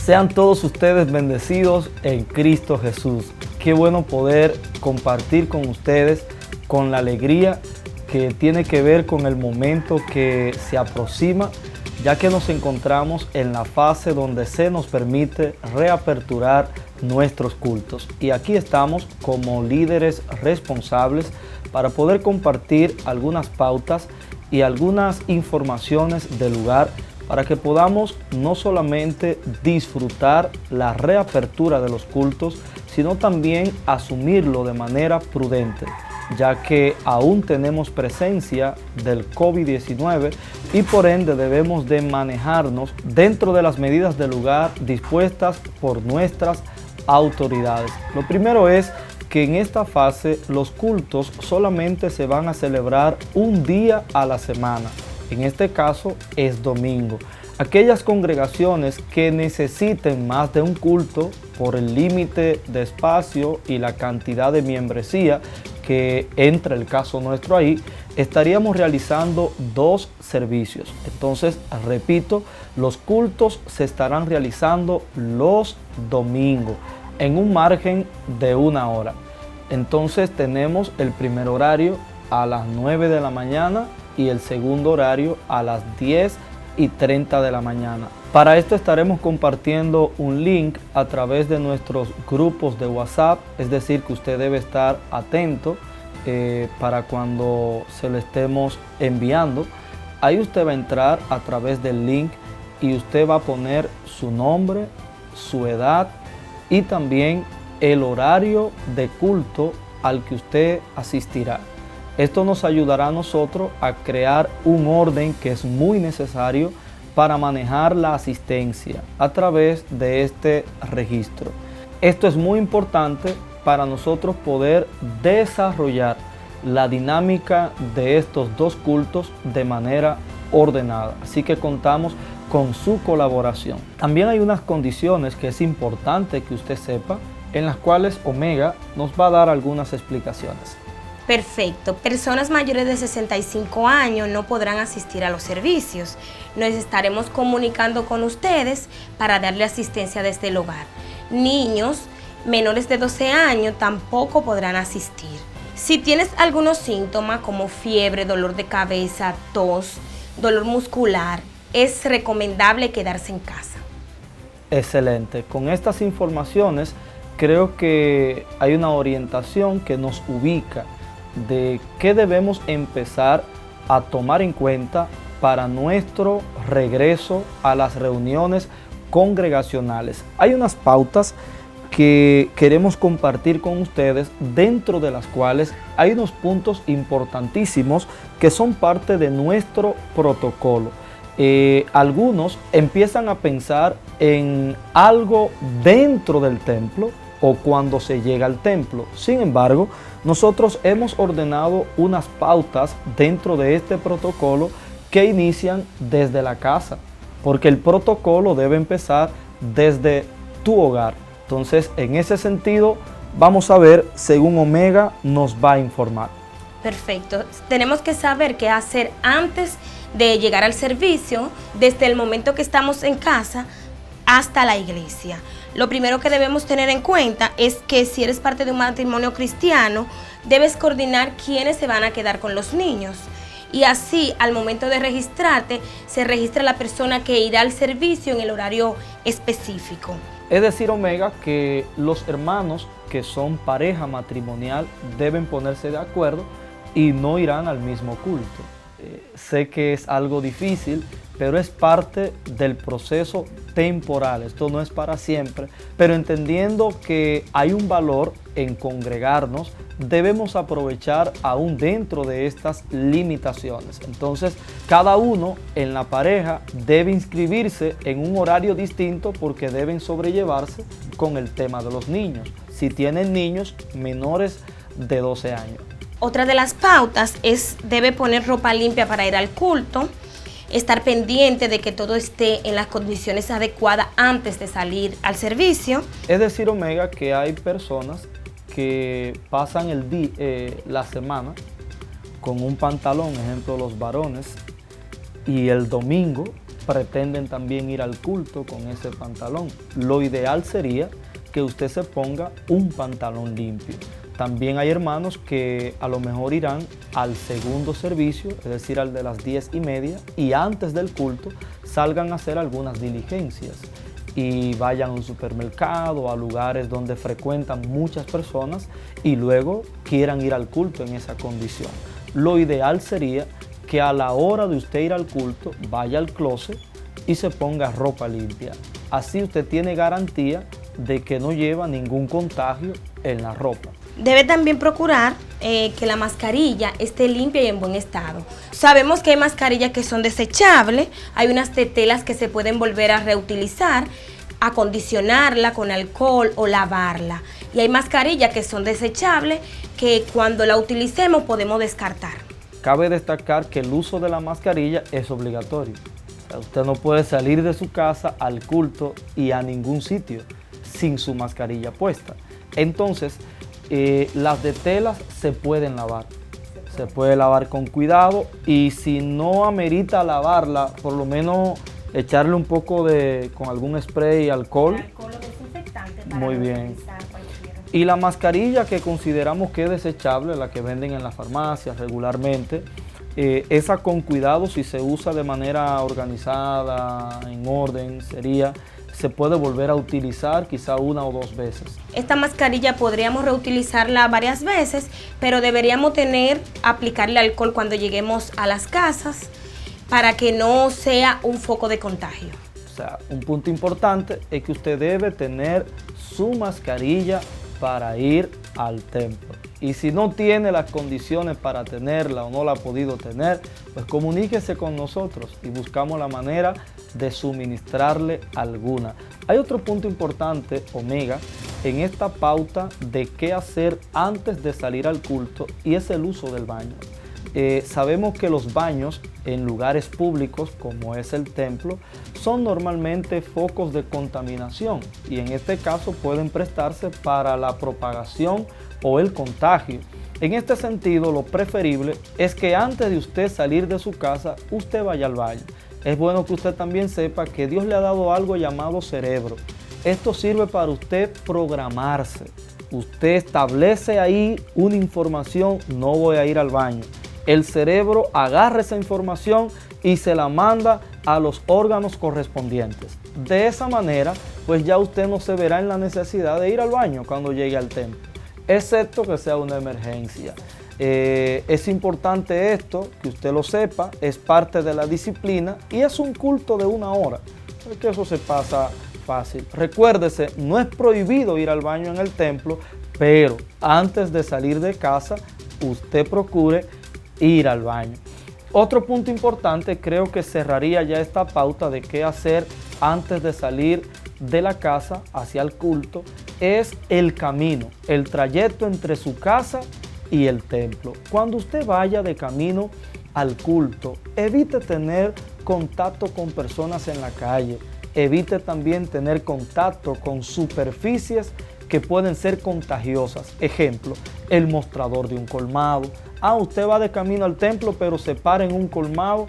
Sean todos ustedes bendecidos en Cristo Jesús. Qué bueno poder compartir con ustedes con la alegría que tiene que ver con el momento que se aproxima, ya que nos encontramos en la fase donde se nos permite reaperturar nuestros cultos. Y aquí estamos como líderes responsables para poder compartir algunas pautas y algunas informaciones del lugar para que podamos no solamente disfrutar la reapertura de los cultos, sino también asumirlo de manera prudente, ya que aún tenemos presencia del COVID-19 y por ende debemos de manejarnos dentro de las medidas del lugar dispuestas por nuestras autoridades. Lo primero es que en esta fase los cultos solamente se van a celebrar un día a la semana. En este caso es domingo. Aquellas congregaciones que necesiten más de un culto por el límite de espacio y la cantidad de membresía que entra el caso nuestro ahí, estaríamos realizando 2 servicios. Entonces, repito, los cultos se estarán realizando los domingos en un margen de 1 hora. Entonces tenemos el primer horario a las 9 de la mañana y el segundo horario a las 10:30 de la mañana. Para esto estaremos compartiendo un link a través de nuestros grupos de WhatsApp, es decir, que usted debe estar atento para cuando se lo estemos enviando. Ahí usted va a entrar a través del link y usted va a poner su nombre, su edad y también el horario de culto al que usted asistirá. Esto nos ayudará a nosotros a crear un orden que es muy necesario para manejar la asistencia a través de este registro. Esto es muy importante para nosotros poder desarrollar la dinámica de estos 2 cultos de manera ordenada. Así que contamos con su colaboración. También hay unas condiciones que es importante que usted sepa, en las cuales Omega nos va a dar algunas explicaciones. Perfecto. Personas mayores de 65 años no podrán asistir a los servicios. Nos estaremos comunicando con ustedes para darle asistencia desde el hogar. Niños menores de 12 años tampoco podrán asistir. Si tienes algunos síntomas como fiebre, dolor de cabeza, tos, dolor muscular, es recomendable quedarse en casa. Excelente. Con estas informaciones creo que hay una orientación que nos ubica de qué debemos empezar a tomar en cuenta para nuestro regreso a las reuniones congregacionales. Hay unas pautas que queremos compartir con ustedes, dentro de las cuales hay unos puntos importantísimos que son parte de nuestro protocolo. Algunos empiezan a pensar en algo dentro del templo o cuando se llega al templo. Sin embargo, nosotros hemos ordenado unas pautas dentro de este protocolo que inician desde la casa, porque el protocolo debe empezar desde tu hogar. Entonces, en ese sentido, vamos a ver, según Omega nos va a informar. Perfecto. Tenemos que saber qué hacer antes de llegar al servicio, desde el momento que estamos en casa hasta la iglesia. Lo primero que debemos tener en cuenta es que si eres parte de un matrimonio cristiano, debes coordinar quiénes se van a quedar con los niños. Y así, al momento de registrarte, se registra la persona que irá al servicio en el horario específico. Es decir, Omega, que los hermanos que son pareja matrimonial deben ponerse de acuerdo y no irán al mismo culto. Sé que es algo difícil, pero es parte del proceso temporal. Esto no es para siempre, pero entendiendo que hay un valor en congregarnos, debemos aprovechar aún dentro de estas limitaciones. Entonces, cada uno en la pareja debe inscribirse en un horario distinto porque deben sobrellevarse con el tema de los niños, si tienen niños menores de 12 años. Otra de las pautas es debe poner ropa limpia para ir al culto, estar pendiente de que todo esté en las condiciones adecuadas antes de salir al servicio. Es decir, Omega, que hay personas que pasan la semana con un pantalón, ejemplo los varones, y el domingo pretenden también ir al culto con ese pantalón. Lo ideal sería que usted se ponga un pantalón limpio. También hay hermanos que a lo mejor irán al segundo servicio, es decir, al de las 10:30, y antes del culto salgan a hacer algunas diligencias y vayan a un supermercado, a lugares donde frecuentan muchas personas y luego quieran ir al culto en esa condición. Lo ideal sería que a la hora de usted ir al culto vaya al closet y se ponga ropa limpia. Así usted tiene garantía de que no lleva ningún contagio en la ropa. Debe también procurar que la mascarilla esté limpia y en buen estado. Sabemos que hay mascarillas que son desechables, hay unas de telas que se pueden volver a reutilizar, acondicionarla con alcohol o lavarla. Y hay mascarillas que son desechables que cuando la utilicemos podemos descartar. Cabe destacar que el uso de la mascarilla es obligatorio. O sea, usted no puede salir de su casa al culto y a ningún sitio sin su mascarilla puesta. Entonces, las de telas se pueden lavar. Se puede lavar con cuidado y si no amerita lavarla, por lo menos echarle un poco con algún spray y alcohol. Alcohol o desinfectante para muy bien. cualquiera. Y la mascarilla que consideramos que es desechable, la que venden en las farmacias regularmente, esa con cuidado, si se usa de manera organizada, en orden, se puede volver a utilizar quizá 1 o 2 veces. Esta mascarilla podríamos reutilizarla varias veces, pero deberíamos aplicarle alcohol cuando lleguemos a las casas para que no sea un foco de contagio. O sea, un punto importante es que usted debe tener su mascarilla para ir al templo. Y si no tiene las condiciones para tenerla o no la ha podido tener, pues comuníquese con nosotros y buscamos la manera de suministrarle alguna. Hay otro punto importante, Omega, en esta pauta de qué hacer antes de salir al culto y es el uso del baño. Sabemos que los baños en lugares públicos como es el templo son normalmente focos de contaminación y en este caso pueden prestarse para la propagación o el contagio. En este sentido, lo preferible es que antes de usted salir de su casa, usted vaya al baño. Es bueno que usted también sepa que Dios le ha dado algo llamado cerebro. Esto sirve para usted programarse. Usted establece ahí una información, no voy a ir al baño. El cerebro agarra esa información y se la manda a los órganos correspondientes. De esa manera, pues ya usted no se verá en la necesidad de ir al baño cuando llegue al templo, excepto que sea una emergencia. Es importante esto, que usted lo sepa, es parte de la disciplina y es un culto de 1 hora, porque eso se pasa fácil. Recuérdese, no es prohibido ir al baño en el templo, pero antes de salir de casa, usted procure ir al baño. Otro punto importante, creo que cerraría ya esta pauta de qué hacer antes de salir de la casa hacia el culto, es el camino, el trayecto entre su casa y el templo. Cuando usted vaya de camino al culto, evite tener contacto con personas en la calle, evite también tener contacto con superficies que pueden ser contagiosas. Ejemplo, el mostrador de un colmado. Usted va de camino al templo, pero se para en un colmado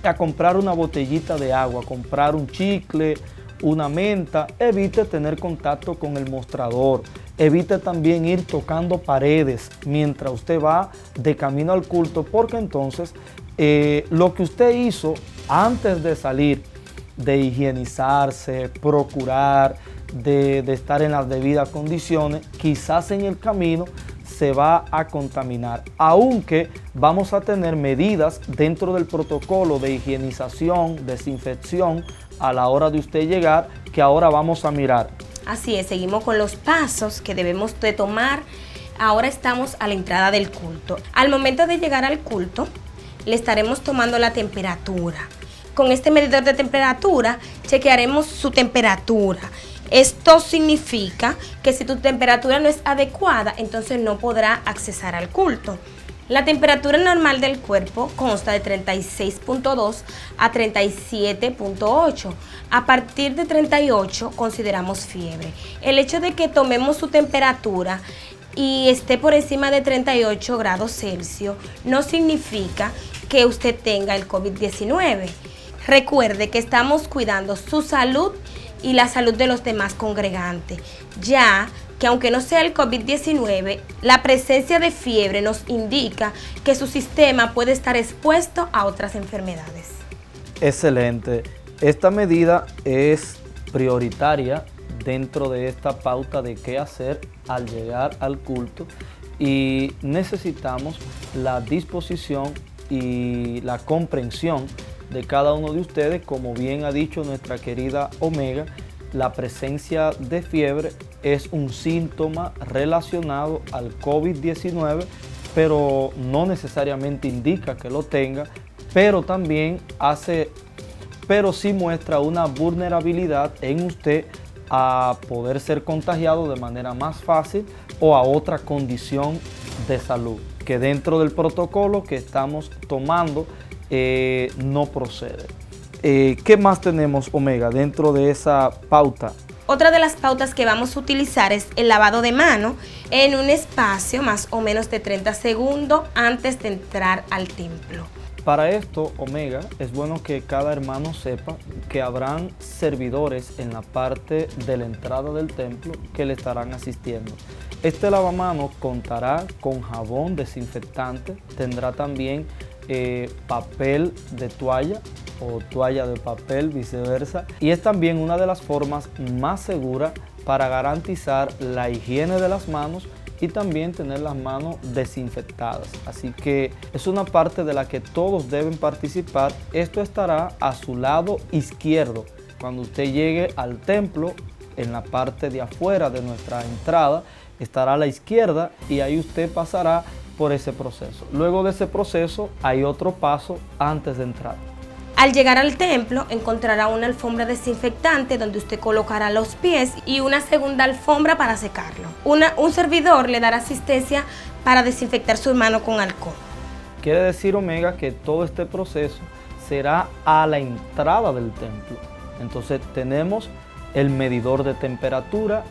a comprar una botellita de agua, a comprar un chicle, una menta. Evite tener contacto con el mostrador. Evite también ir tocando paredes mientras usted va de camino al culto, porque entonces lo que usted hizo antes de salir, de higienizarse, procurar de estar en las debidas condiciones, quizás en el camino se va a contaminar, aunque vamos a tener medidas dentro del protocolo de higienización, desinfección a la hora de usted llegar, que ahora vamos a mirar. Así es, seguimos con los pasos que debemos de tomar. Ahora estamos a la entrada del culto. Al momento de llegar al culto, le estaremos tomando la temperatura. Con este medidor de temperatura, chequearemos su temperatura. Esto significa que si tu temperatura no es adecuada, entonces no podrá accesar al culto. La temperatura normal del cuerpo consta de 36.2 a 37.8. A partir de 38 consideramos fiebre. El hecho de que tomemos su temperatura y esté por encima de 38 grados Celsius no significa que usted tenga el COVID-19. Recuerde que estamos cuidando su salud y la salud de los demás congregantes, ya que aunque no sea el COVID-19, la presencia de fiebre nos indica que su sistema puede estar expuesto a otras enfermedades. Excelente. Esta medida es prioritaria dentro de esta pauta de qué hacer al llegar al culto y necesitamos la disposición y la comprensión de cada uno de ustedes. Como bien ha dicho nuestra querida Omega, la presencia de fiebre es un síntoma relacionado al COVID-19, pero no necesariamente indica que lo tenga, pero sí muestra una vulnerabilidad en usted a poder ser contagiado de manera más fácil o a otra condición de salud que dentro del protocolo que estamos tomando no procede. ¿Qué más tenemos, Omega, dentro de esa pauta? Otra de las pautas que vamos a utilizar es el lavado de mano en un espacio más o menos de 30 segundos antes de entrar al templo. Para esto, Omega, es bueno que cada hermano sepa que habrán servidores en la parte de la entrada del templo que le estarán asistiendo. Este lavamanos contará con jabón desinfectante, tendrá también papel de toalla o toalla de papel, viceversa, y es también una de las formas más seguras para garantizar la higiene de las manos y también tener las manos desinfectadas. Así que es una parte de la que todos deben participar. Esto estará a su lado izquierdo. Cuando usted llegue al templo, en la parte de afuera de nuestra entrada, estará a la izquierda y ahí usted pasará por ese proceso. Luego de ese proceso hay otro paso antes de entrar. Al llegar al templo encontrará una alfombra desinfectante donde usted colocará los pies y una segunda alfombra para secarlo. Un servidor le dará asistencia para desinfectar su mano con alcohol. Quiere decir, Omega, que todo este proceso será a la entrada del templo. Entonces tenemos el medidor de temperatura.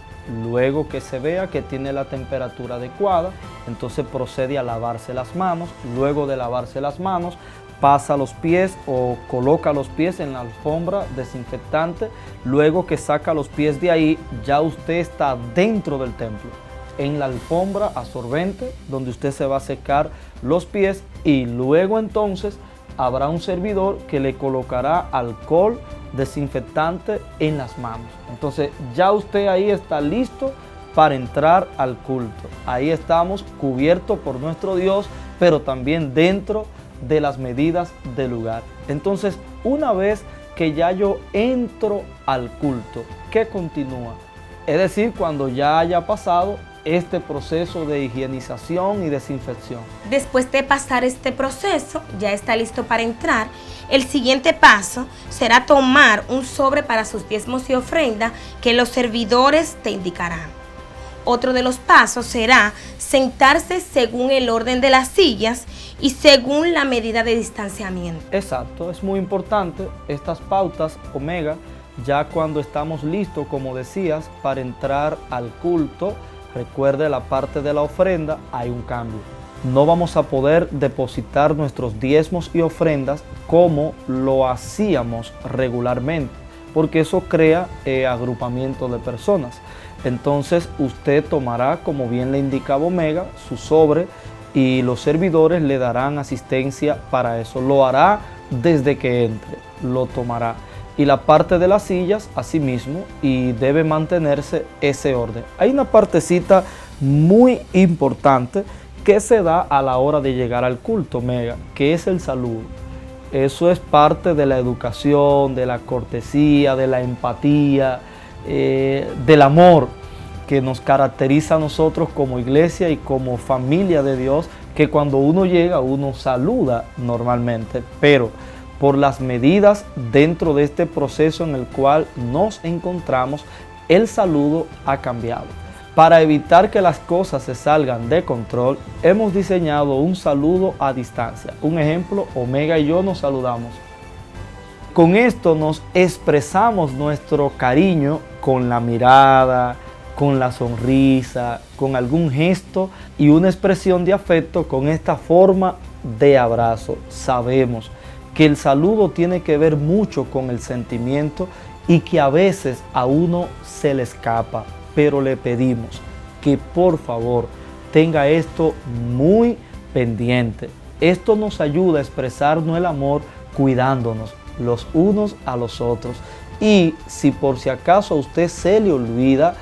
Luego que se vea que tiene la temperatura adecuada, entonces procede a lavarse las manos. Luego de lavarse las manos, pasa los pies o coloca los pies en la alfombra desinfectante. Luego que saca los pies de ahí, ya usted está dentro del templo, en la alfombra absorbente, donde usted se va a secar los pies y luego entonces habrá un servidor que le colocará alcohol desinfectante en las manos. Entonces ya usted ahí está listo para entrar al culto. Ahí estamos cubiertos por nuestro Dios, pero también dentro de las medidas del lugar. Entonces, una vez que ya yo entro al culto, ¿qué continúa? Es decir, cuando ya haya pasado este proceso de higienización y desinfección. Después de pasar este proceso, ya está listo para entrar. El siguiente paso será tomar un sobre para sus diezmos y ofrenda que los servidores te indicarán. Otro de los pasos será sentarse según el orden de las sillas y según la medida de distanciamiento. Exacto, es muy importante estas pautas, Omega, ya cuando estamos listos, como decías, para entrar al culto. Recuerde la parte de la ofrenda, hay un cambio. No vamos a poder depositar nuestros diezmos y ofrendas como lo hacíamos regularmente, porque eso crea agrupamiento de personas. Entonces usted tomará, como bien le indicaba Omega, su sobre y los servidores le darán asistencia para eso. Lo hará desde que entre, lo tomará. Y la parte de las sillas, asimismo, y debe mantenerse ese orden. Hay una partecita muy importante que se da a la hora de llegar al culto, Omega, que es el saludo. Eso es parte de la educación, de la cortesía, de la empatía, del amor que nos caracteriza a nosotros como iglesia y como familia de Dios, que cuando uno llega, uno saluda normalmente, pero por las medidas dentro de este proceso en el cual nos encontramos, el saludo ha cambiado. Para evitar que las cosas se salgan de control, hemos diseñado un saludo a distancia. Un ejemplo, Omega y yo nos saludamos. Con esto nos expresamos nuestro cariño con la mirada, con la sonrisa, con algún gesto y una expresión de afecto con esta forma de abrazo. Sabemos que el saludo tiene que ver mucho con el sentimiento y que a veces a uno se le escapa, pero le pedimos que por favor tenga esto muy pendiente. Esto nos ayuda a expresarnos el amor cuidándonos los unos a los otros. Y si por si acaso a usted se le olvida,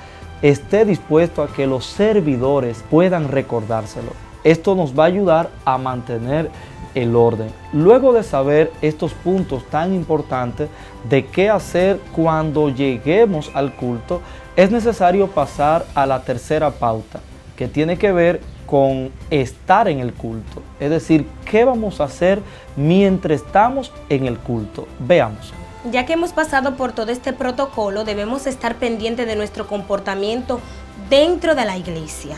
esté dispuesto a que los servidores puedan recordárselo. Esto nos va a ayudar a mantener el orden. Luego de saber estos puntos tan importantes de qué hacer cuando lleguemos al culto, es necesario pasar a la tercera pauta, que tiene que ver con estar en el culto. Es decir, ¿qué vamos a hacer mientras estamos en el culto? Veamos. Ya que hemos pasado por todo este protocolo, debemos estar pendientes de nuestro comportamiento dentro de la iglesia.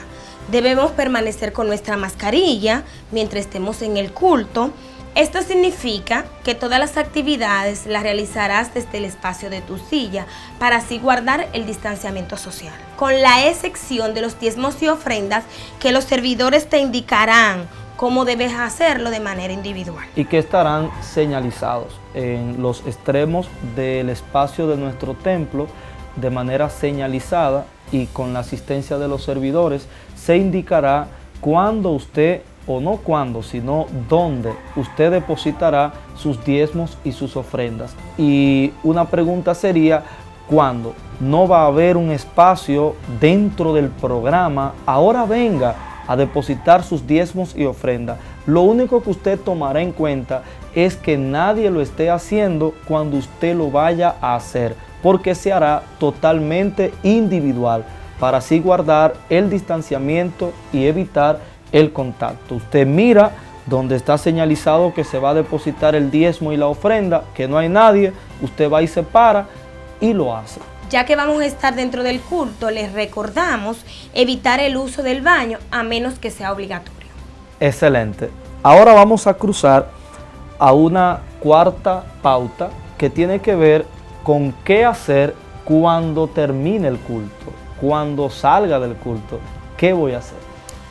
Debemos permanecer con nuestra mascarilla mientras estemos en el culto. Esto significa que todas las actividades las realizarás desde el espacio de tu silla para así guardar el distanciamiento social. Con la excepción de los diezmos y ofrendas que los servidores te indicarán cómo debes hacerlo de manera individual. Y que estarán señalizados en los extremos del espacio de nuestro templo de manera señalizada, y con la asistencia de los servidores se indicará cuándo usted, o no cuándo, sino dónde usted depositará sus diezmos y sus ofrendas. Y una pregunta sería, ¿cuándo? No va a haber un espacio dentro del programa, ahora venga a depositar sus diezmos y ofrendas. Lo único que usted tomará en cuenta es que nadie lo esté haciendo cuando usted lo vaya a hacer, porque se hará totalmente individual para así guardar el distanciamiento y evitar el contacto. Usted mira donde está señalizado que se va a depositar el diezmo y la ofrenda, que no hay nadie, usted va y se para y lo hace. Ya que vamos a estar dentro del culto, les recordamos evitar el uso del baño a menos que sea obligatorio. Excelente. Ahora vamos a cruzar a una cuarta pauta que tiene que ver con qué hacer cuando termine el culto, cuando salga del culto. ¿Qué voy a hacer?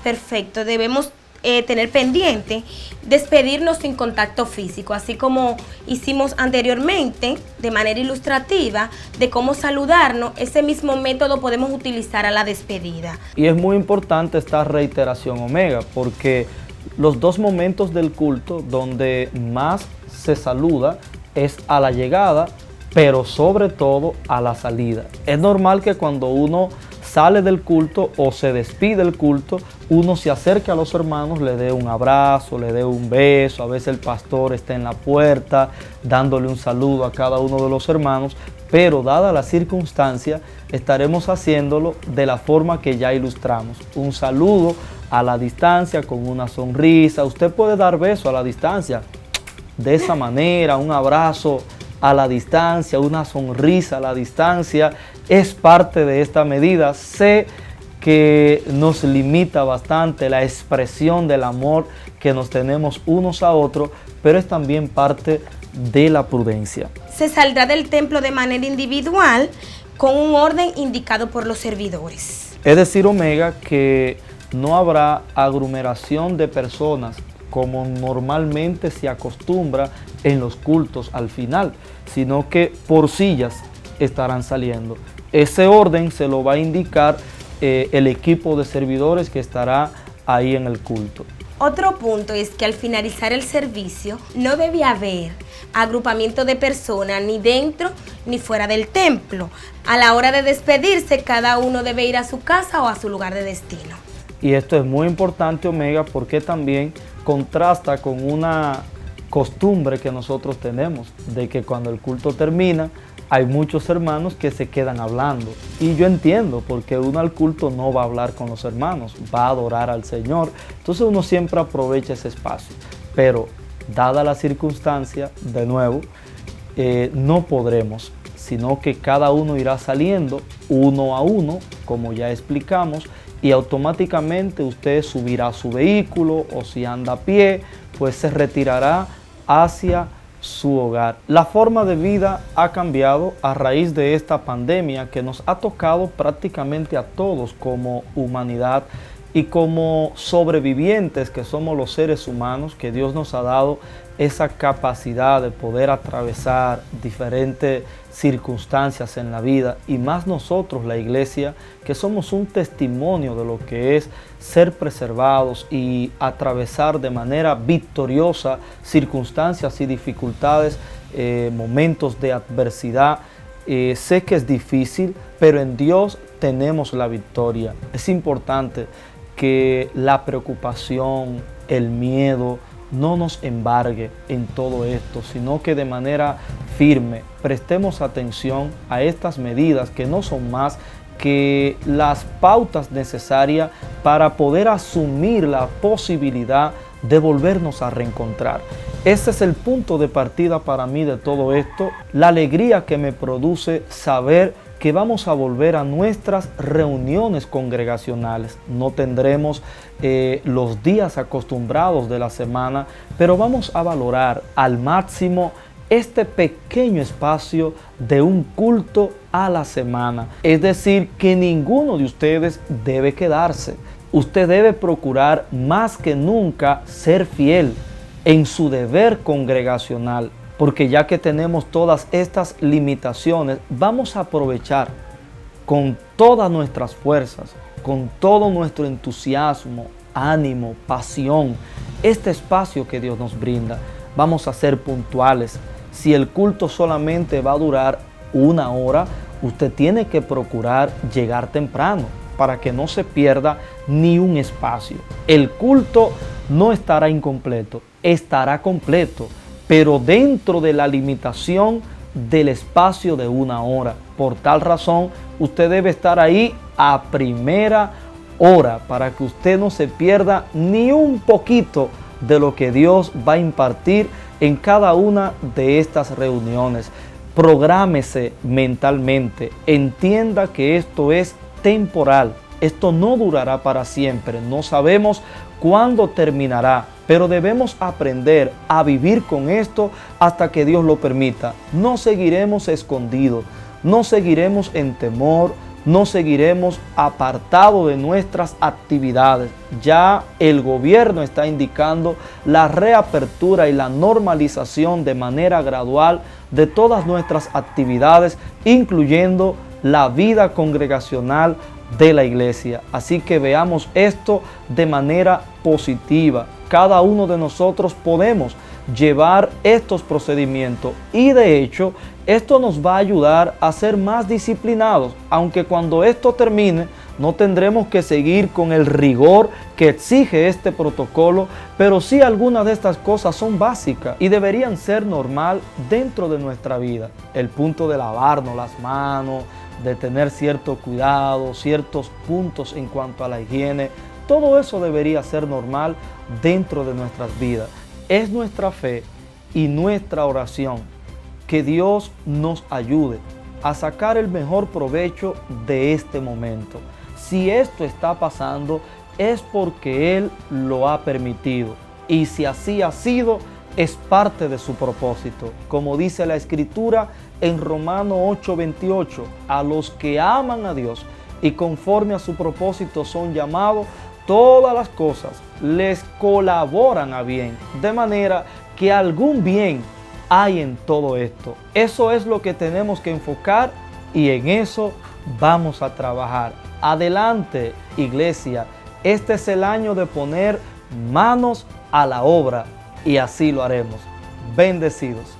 Perfecto, debemos tener pendiente despedirnos sin contacto físico, así como hicimos anteriormente de manera ilustrativa de cómo saludarnos. Ese mismo método podemos utilizar a la despedida. Y es muy importante esta reiteración, Omega, porque los dos momentos del culto donde más se saluda es a la llegada, pero sobre todo a la salida. Es normal que cuando uno sale del culto o se despide del culto, uno se acerque a los hermanos, le dé un abrazo, le dé un beso. A veces el pastor está en la puerta dándole un saludo a cada uno de los hermanos, pero dada la circunstancia, estaremos haciéndolo de la forma que ya ilustramos. Un saludo a la distancia con una sonrisa. Usted puede dar beso a la distancia de esa manera, un abrazo a la distancia, una sonrisa a la distancia, es parte de esta medida. Sé que nos limita bastante la expresión del amor que nos tenemos unos a otros, pero es también parte de la prudencia. Se saldrá del templo de manera individual con un orden indicado por los servidores. Es decir, Omega, que no habrá aglomeración de personas como normalmente se acostumbra en los cultos al final, sino que por sillas estarán saliendo. Ese orden se lo va a indicar el equipo de servidores que estará ahí en el culto. Otro punto es que al finalizar el servicio no debe haber agrupamiento de personas ni dentro ni fuera del templo. A la hora de despedirse, cada uno debe ir a su casa o a su lugar de destino. Y esto es muy importante, Omega, porque también contrasta con una costumbre que nosotros tenemos, de que cuando el culto termina, hay muchos hermanos que se quedan hablando. Y yo entiendo, porque uno al culto no va a hablar con los hermanos, va a adorar al Señor. Entonces uno siempre aprovecha ese espacio. Pero, dada la circunstancia, de nuevo, no podremos, sino que cada uno irá saliendo uno a uno, como ya explicamos, y automáticamente usted subirá a su vehículo, o si anda a pie, pues se retirará hacia su hogar. La forma de vida ha cambiado a raíz de esta pandemia que nos ha tocado prácticamente a todos como humanidad, Y como sobrevivientes que somos los seres humanos, que Dios nos ha dado esa capacidad de poder atravesar diferentes circunstancias en la vida, y más nosotros, la iglesia, que somos un testimonio de lo que es ser preservados y atravesar de manera victoriosa circunstancias y dificultades, momentos de adversidad. Sé que es difícil, pero en Dios tenemos la victoria. Es importante que la preocupación, el miedo, no nos embargue en todo esto, sino que de manera firme prestemos atención a estas medidas que no son más que las pautas necesarias para poder asumir la posibilidad de volvernos a reencontrar. Ese es el punto de partida para mí de todo esto, la alegría que me produce saber que vamos a volver a nuestras reuniones congregacionales. No tendremos los días acostumbrados de la semana, pero vamos a valorar al máximo este pequeño espacio de un culto a la semana. Es decir, que ninguno de ustedes debe quedarse. Usted debe procurar más que nunca ser fiel en su deber congregacional, porque ya que tenemos todas estas limitaciones, vamos a aprovechar con todas nuestras fuerzas, con todo nuestro entusiasmo, ánimo, pasión, este espacio que Dios nos brinda. Vamos a ser puntuales. Si el culto solamente va a durar 1 hora, usted tiene que procurar llegar temprano para que no se pierda ni un espacio. El culto no estará incompleto, estará completo, pero dentro de la limitación del espacio de 1 hora. Por tal razón, usted debe estar ahí a primera hora para que usted no se pierda ni un poquito de lo que Dios va a impartir en cada una de estas reuniones. Prográmese mentalmente, entienda que esto es temporal, esto no durará para siempre, no sabemos cuándo terminará, pero debemos aprender a vivir con esto hasta que Dios lo permita. No seguiremos escondidos, no seguiremos en temor, no seguiremos apartados de nuestras actividades. Ya el gobierno está indicando la reapertura y la normalización de manera gradual de todas nuestras actividades, incluyendo la vida congregacional de la iglesia. Así que veamos esto de manera positiva. Cada uno de nosotros podemos llevar estos procedimientos y de hecho esto nos va a ayudar a ser más disciplinados, aunque cuando esto termine no tendremos que seguir con el rigor que exige este protocolo, pero sí algunas de estas cosas son básicas y deberían ser normal dentro de nuestra vida. El punto de lavarnos las manos, de tener cierto cuidado, ciertos puntos en cuanto a la higiene, todo eso debería ser normal dentro de nuestras vidas. Es nuestra fe y nuestra oración que Dios nos ayude a sacar el mejor provecho de este momento. Si esto está pasando es porque Él lo ha permitido y si así ha sido es parte de su propósito. Como dice la Escritura en Romanos 8:28, a los que aman a Dios y conforme a su propósito son llamados, todas las cosas les colaboran a bien, de manera que algún bien hay en todo esto. Eso es lo que tenemos que enfocar y en eso vamos a trabajar. Adelante, iglesia. Este es el año de poner manos a la obra y así lo haremos. Bendecidos.